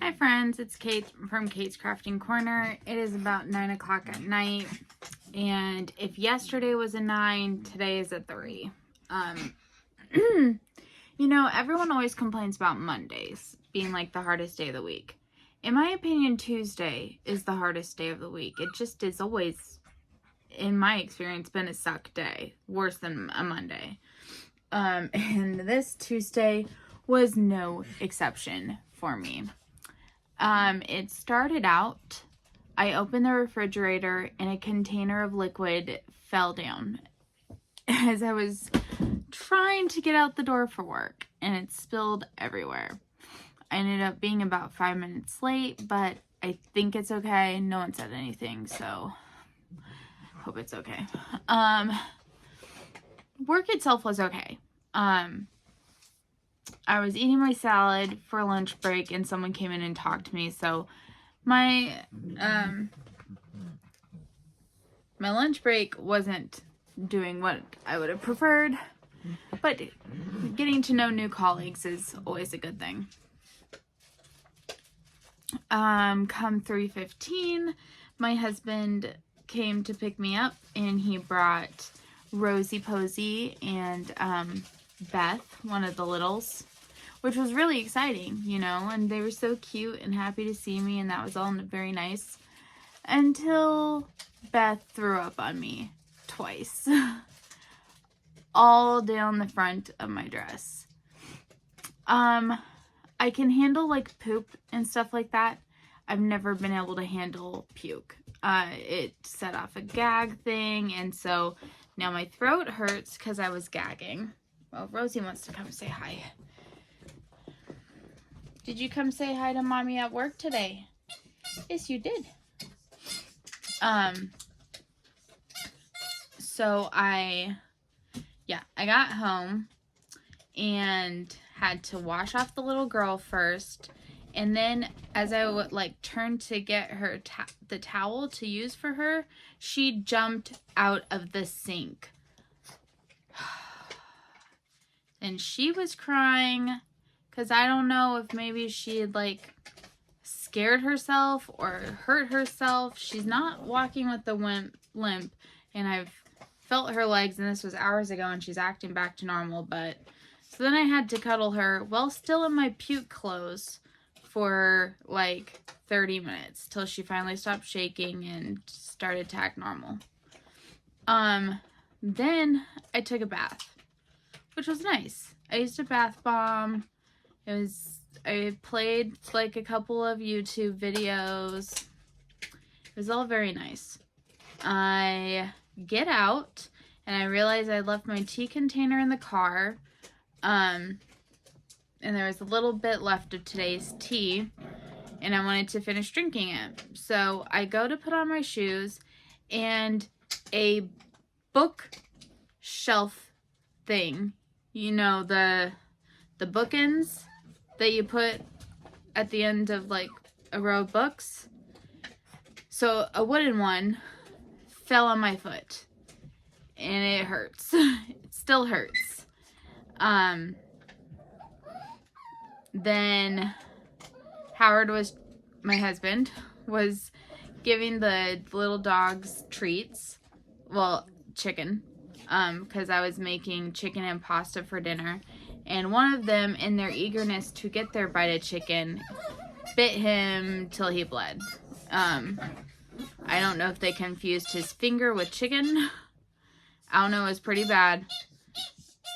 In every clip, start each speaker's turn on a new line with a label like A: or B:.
A: Hi friends, it's Kate from Kate's Crafting Corner. It is about 9 o'clock at night, and if yesterday was a 9, today is a 3. You know, everyone always complains about Mondays being like the hardest day of the week. In my opinion, Tuesday is the hardest day of the week. It just is always, in my experience, been a suck day, worse than a Monday. And this Tuesday was no exception for me. It started out, I opened the refrigerator and a container of liquid fell down as I was trying to get out the door for work, and it spilled everywhere. I ended up being about 5 minutes late, but I think it's okay. No one said anything, so hope it's okay. Work itself was okay. I was eating my salad for lunch break and someone came in and talked to me, so my lunch break wasn't doing what I would have preferred, but getting to know new colleagues is always a good thing. Come 3:15, my husband came to pick me up and he brought Rosie Posey and Beth, one of the littles, which was really exciting, you know, and they were so cute and happy to see me, and that was all very nice, until Beth threw up on me twice, all down the front of my dress. I can handle like poop and stuff like that. I've never been able to handle puke. It set off a gag thing, and so now my throat hurts because I was gagging. Well, Rosie wants to come say hi. Did you come say hi to Mommy at work today? Yes, you did. So I got home and had to wash off the little girl first. And then as I would turn to get her the towel to use for her, she jumped out of the sink. And she was crying because I don't know if maybe she had scared herself or hurt herself. She's not walking with the limp, and I've felt her legs, and this was hours ago, and she's acting back to normal. But so then I had to cuddle her while still in my puke clothes for 30 minutes till she finally stopped shaking and started to act normal. Then I took a bath, which was nice. I used a bath bomb. I played a couple of YouTube videos. It was all very nice. I get out and I realized I left my tea container in the car. And there was a little bit left of today's tea, and I wanted to finish drinking it. So I go to put on my shoes, and a bookshelf thing, you know, the bookends that you put at the end of a row of books. So a wooden one fell on my foot, and it hurts. It still hurts. Then Howard, my husband, was giving the little dogs treats. Well, chicken. Because I was making chicken and pasta for dinner. And one of them, in their eagerness to get their bite of chicken, bit him till he bled. I don't know if they confused his finger with chicken. I don't know, it was pretty bad.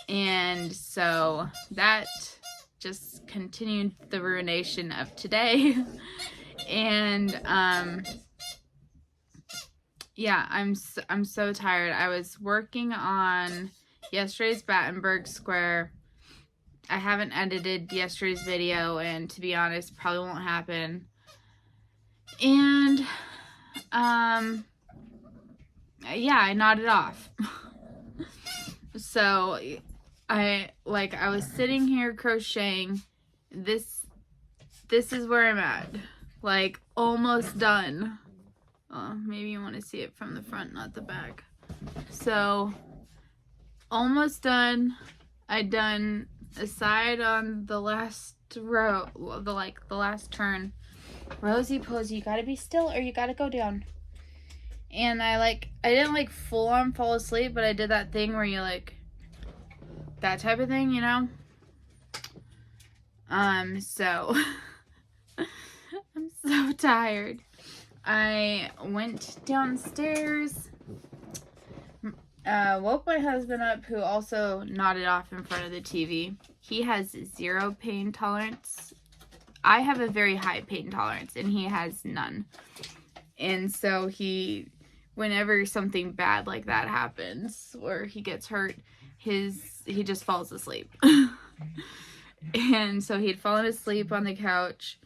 A: And so that just continued the ruination of today. And yeah, I'm so tired. I was working on yesterday's Battenberg Square. I haven't edited yesterday's video, and to be honest, probably won't happen. And yeah, I nodded off. So I was sitting here crocheting. This is where I'm at. Almost done. Maybe you want to see it from the front, not the back. So almost done. I done aside on the last row, the last turn. Rosie Posey, you gotta be still or you gotta go down. And I didn't like full on fall asleep, but I did that thing where you like, that type of thing, you know? So I'm so tired. I went downstairs, woke my husband up, who also nodded off in front of the TV. He has 0 pain tolerance. I have a very high pain tolerance, and he has none. And so whenever something bad like that happens, or he gets hurt, he just falls asleep. And so he'd fallen asleep on the couch.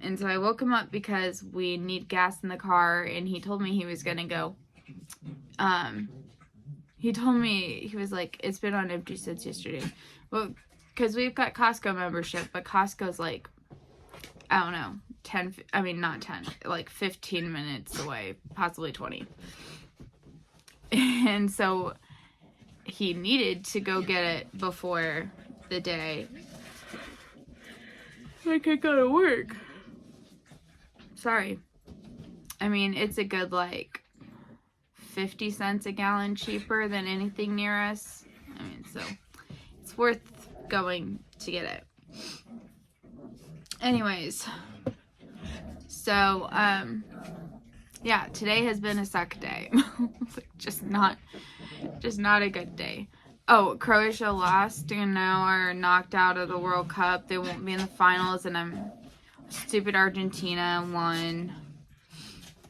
A: And so I woke him up because we need gas in the car, and he told me he was gonna go. He told me, he was like, it's been on empty since yesterday. Well, because we've got Costco membership, but Costco's like, I don't know, 15 minutes away, possibly 20. And so he needed to go get it before the day I could go to work. Sorry. I mean, it's a good, 50 cents a gallon cheaper than anything near us. I mean, so it's worth going to get it. Anyways, so, yeah, today has been a suck day. just not a good day. Oh, Croatia lost and now are knocked out of the World Cup. They won't be in the finals, and stupid Argentina won.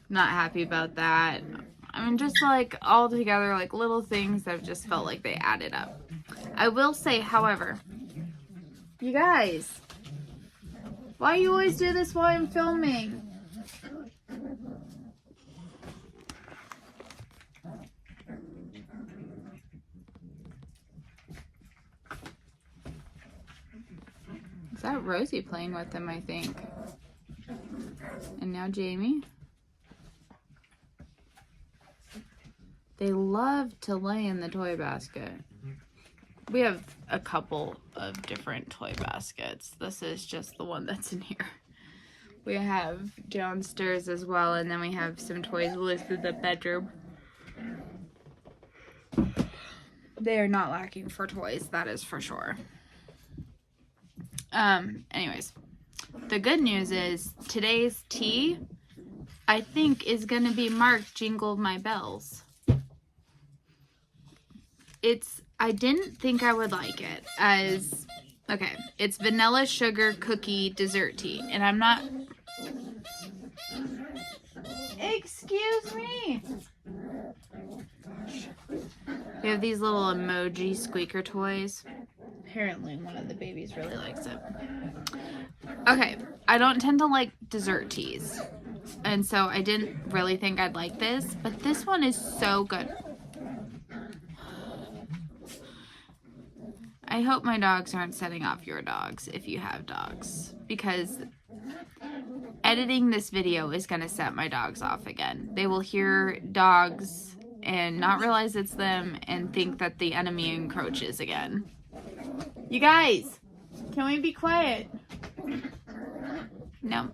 A: Not happy about that. I mean, just all together, little things that have just felt like they added up. I will say, however, you guys, why you always do this while I'm filming? Is that Rosie playing with him, I think? And now Jamie. They love to lay in the toy basket. We have a couple of different toy baskets. This is just the one that's in here. We have downstairs as well, and then we have some toys listed in the bedroom. They are not lacking for toys, that is for sure. Anyways, the good news is today's tea, I think, is going to be marked Jingle My Bells. I didn't think I would like it okay, it's vanilla sugar cookie dessert tea, and I'm not, excuse me. We have these little emoji squeaker toys. Apparently one of the babies really likes it. Okay, I don't tend to like dessert teas, and so I didn't really think I'd like this, but this one is so good. I hope my dogs aren't setting off your dogs if you have dogs, because editing this video is going to set my dogs off again. They will hear dogs and not realize it's them and think that the enemy encroaches again. You guys, can we be quiet? No.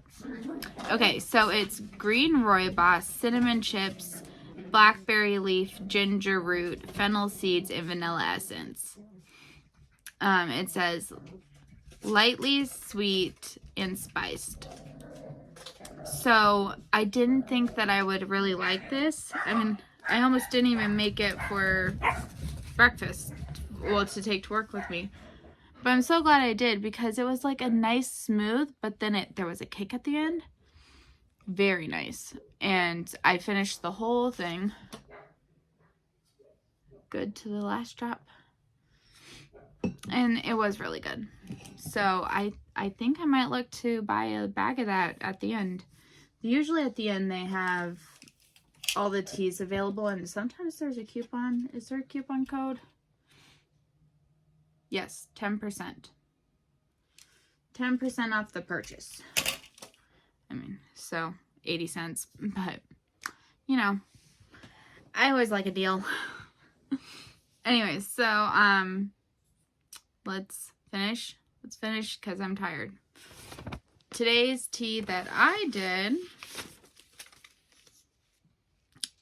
A: Okay, so it's green rooibos, cinnamon chips, blackberry leaf, ginger root, fennel seeds, and vanilla essence. It says lightly sweet and spiced. So I didn't think that I would really like this. I mean, I almost didn't even make it for breakfast, well, to take to work with me. But I'm so glad I did, because it was a nice smooth, but then there was a kick at the end. Very nice. And I finished the whole thing. Good to the last drop. And it was really good. So I think I might look to buy a bag of that at the end. Usually at the end they have all the teas available, and sometimes there's a coupon. Is there a coupon code? Yes, 10%. 10% off the purchase. I mean, so 80 cents, but you know, I always like a deal. Anyways, so let's finish. Let's finish because I'm tired. Today's tea that I did,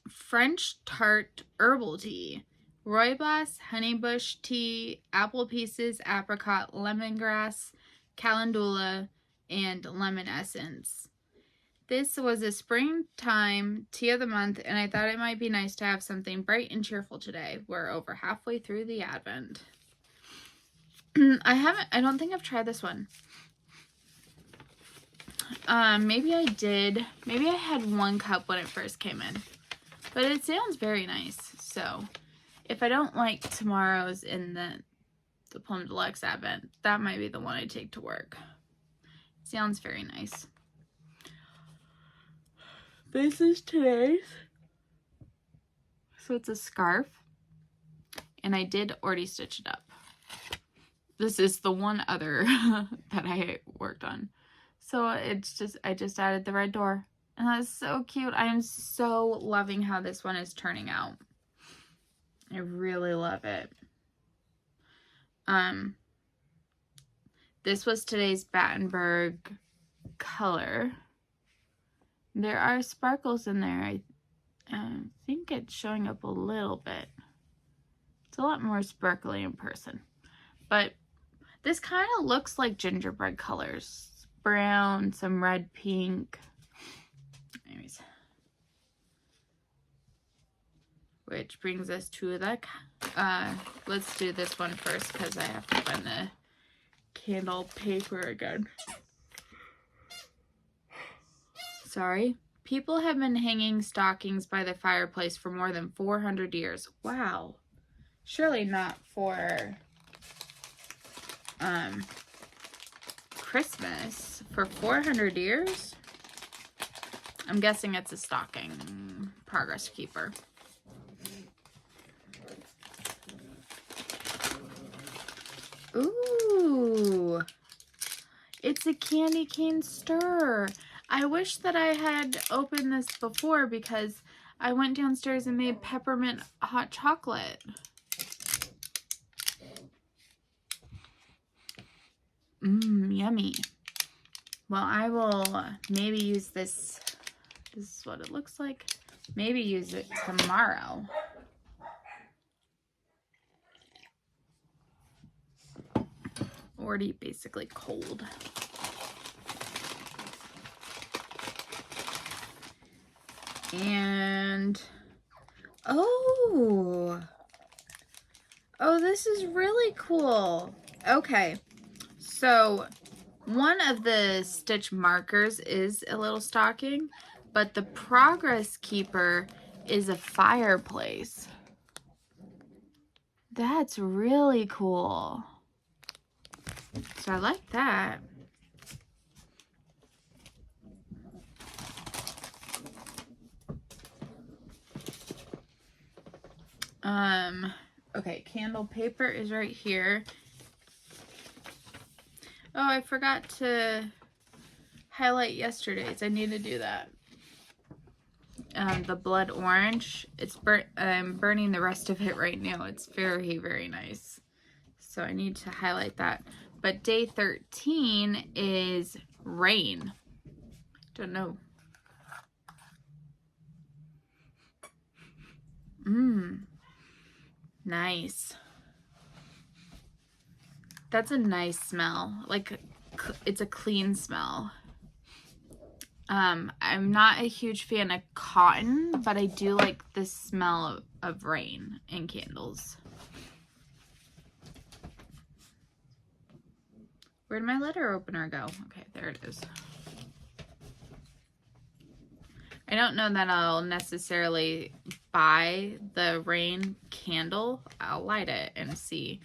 A: French tart herbal tea. Rooibos, honeybush tea, apple pieces, apricot, lemongrass, calendula, and lemon essence. This was a springtime tea of the month, and I thought it might be nice to have something bright and cheerful today. We're over halfway through the Advent. I don't think I've tried this one. Maybe I did. Maybe I had 1 cup when it first came in. But it sounds very nice. So, if I don't like tomorrow's in the Plum Deluxe Advent, that might be the one I take to work. Sounds very nice. This is today's. So it's a scarf. And I did already stitch it up. This is the one other that I worked on. So it's just, I just added the red door. And that's so cute. I am so loving how this one is turning out. I really love it. This was today's Battenberg color. There are sparkles in there. I think it's showing up a little bit. It's a lot more sparkly in person. But this kind of looks like gingerbread colors. Brown, some red, pink. Anyways. Which brings us to the, let's do this one first because I have to find the candle paper again. Sorry. People have been hanging stockings by the fireplace for more than 400 years. Wow. Surely not for Christmas. For 400 years? I'm guessing it's a stocking. Progress keeper. Ooh. It's a candy cane stir. I wish that I had opened this before because I went downstairs and made peppermint hot chocolate. Yummy. Well, I will maybe use this. This is what it looks like. Maybe use it tomorrow. Already basically cold. And oh, this is really cool. Okay, so one of the stitch markers is a little stocking, but the progress keeper is a fireplace. That's really cool. So I like that. Okay, candle paper is right here. Oh, I forgot to highlight yesterday's. I need to do that. The blood orange. It's I'm burning the rest of it right now. It's very, very nice. So I need to highlight that. But day 13 is rain. Don't know. Nice. That's a nice smell. Like, it's a clean smell. I'm not a huge fan of cotton, but I do like the smell of rain and candles. Where'd my letter opener go? Okay, there it is. I don't know that I'll necessarily buy the rain candle. I'll light it and see.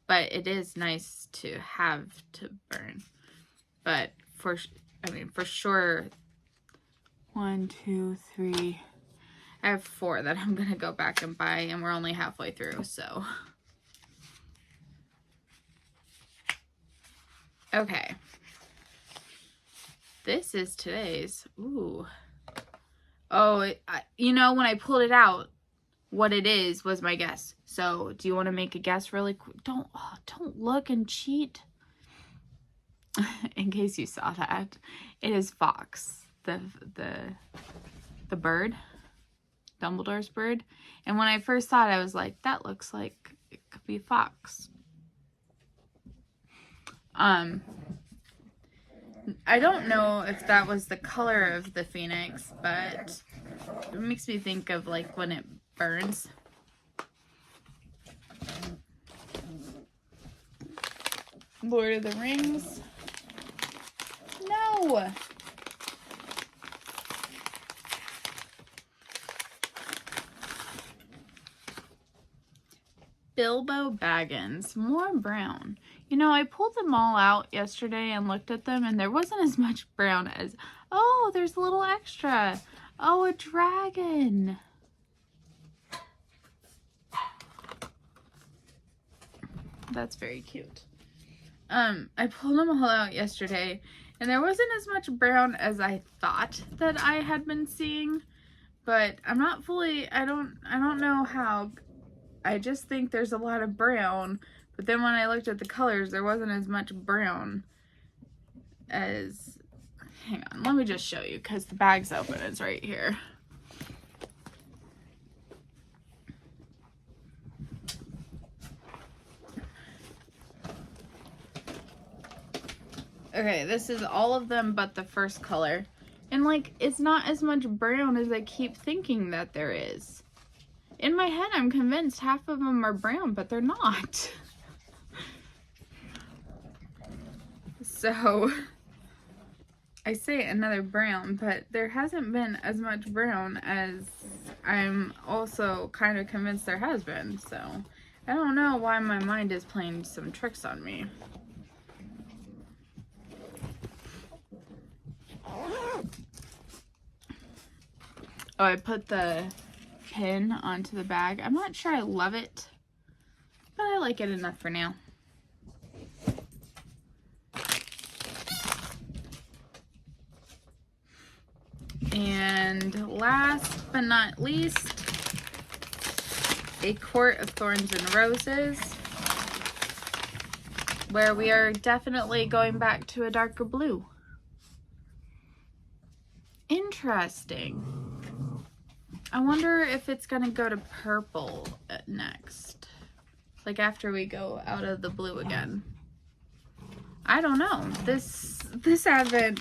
A: But it is nice to have to burn. But for sure, 1, 2, 3. I have 4 that I'm going to go back and buy, and we're only halfway through, so. Okay. This is today's. Ooh. Oh, you know, when I pulled it out, what it is was my guess. So, do you want to make a guess really quick? Don't look and cheat. in case you saw that, it is Fox, the bird, Dumbledore's bird. And when I first saw it, I was like, that looks like it could be Fox. I don't know if that was the color of the phoenix, but it makes me think of like when it burns. Lord of the Rings. No! Bilbo Baggins. More brown. You know, I pulled them all out yesterday and looked at them, and there wasn't as much brown as... Oh, there's a little extra. Oh, a dragon. That's very cute. I pulled them all out yesterday, and there wasn't as much brown as I thought that I had been seeing, but I'm not fully... I don't know how... I just think there's a lot of brown, but then when I looked at the colors, there wasn't as much brown as... Hang on, let me just show you, because the bag's open. It's right here. Okay, this is all of them but the first color. And, like, it's not as much brown as I keep thinking that there is. In my head, I'm convinced half of them are brown, but they're not. So, I say another brown, but there hasn't been as much brown as I'm also kind of convinced there has been. So, I don't know why my mind is playing some tricks on me. Oh, I put the pin onto the bag. I'm not sure I love it, but I like it enough for now. And last but not least, A Court of Thorns and Roses, where we are definitely going back to a darker blue. Interesting. I wonder if it's gonna go to purple next. Like after we go out of the blue again. I don't know. This advent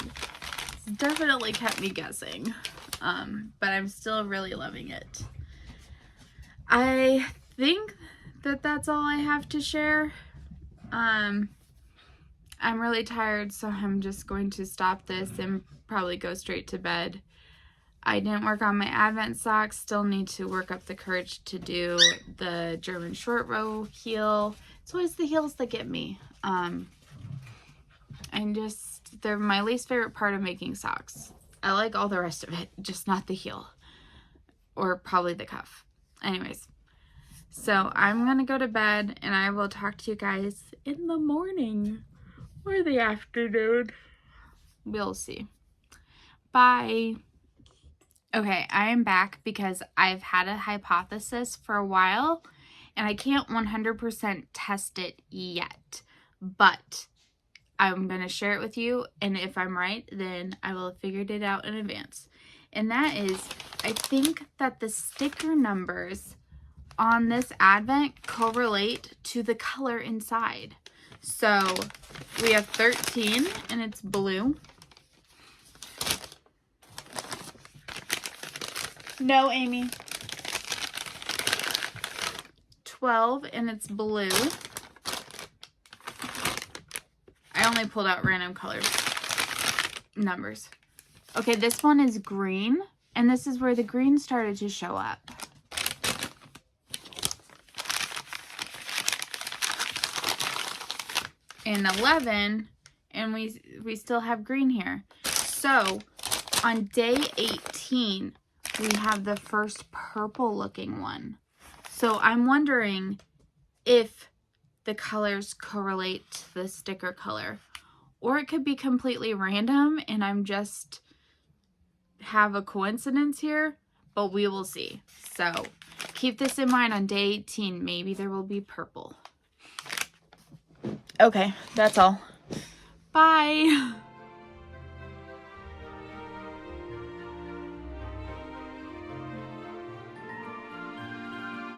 A: definitely kept me guessing. But I'm still really loving it. I think that that's all I have to share. I'm really tired, so I'm just going to stop this and probably go straight to bed. I didn't work on my Advent socks. Still need to work up the courage to do the German short row heel. It's always the heels that get me. They're my least favorite part of making socks. I like all the rest of it, just not the heel. Or probably the cuff. Anyways, so I'm gonna go to bed, and I will talk to you guys in the morning or the afternoon. We'll see. Bye. Okay, I am back because I've had a hypothesis for a while, and I can't 100% test it yet, but I'm going to share it with you, and if I'm right, then I will have figured it out in advance. And that is, I think that the sticker numbers on this Advent correlate to the color inside. So, we have 13, and it's blue. No, Amy. 12, and it's blue. I only pulled out random colors. Numbers. Okay, this one is green, and this is where the green started to show up. And 11, and we still have green here. So, on day 18, we have the first purple looking one. So I'm wondering if the colors correlate to the sticker color, or it could be completely random and I'm just have a coincidence here, but we will see. So keep this in mind on day 18. Maybe there will be purple. Okay, that's all. Bye.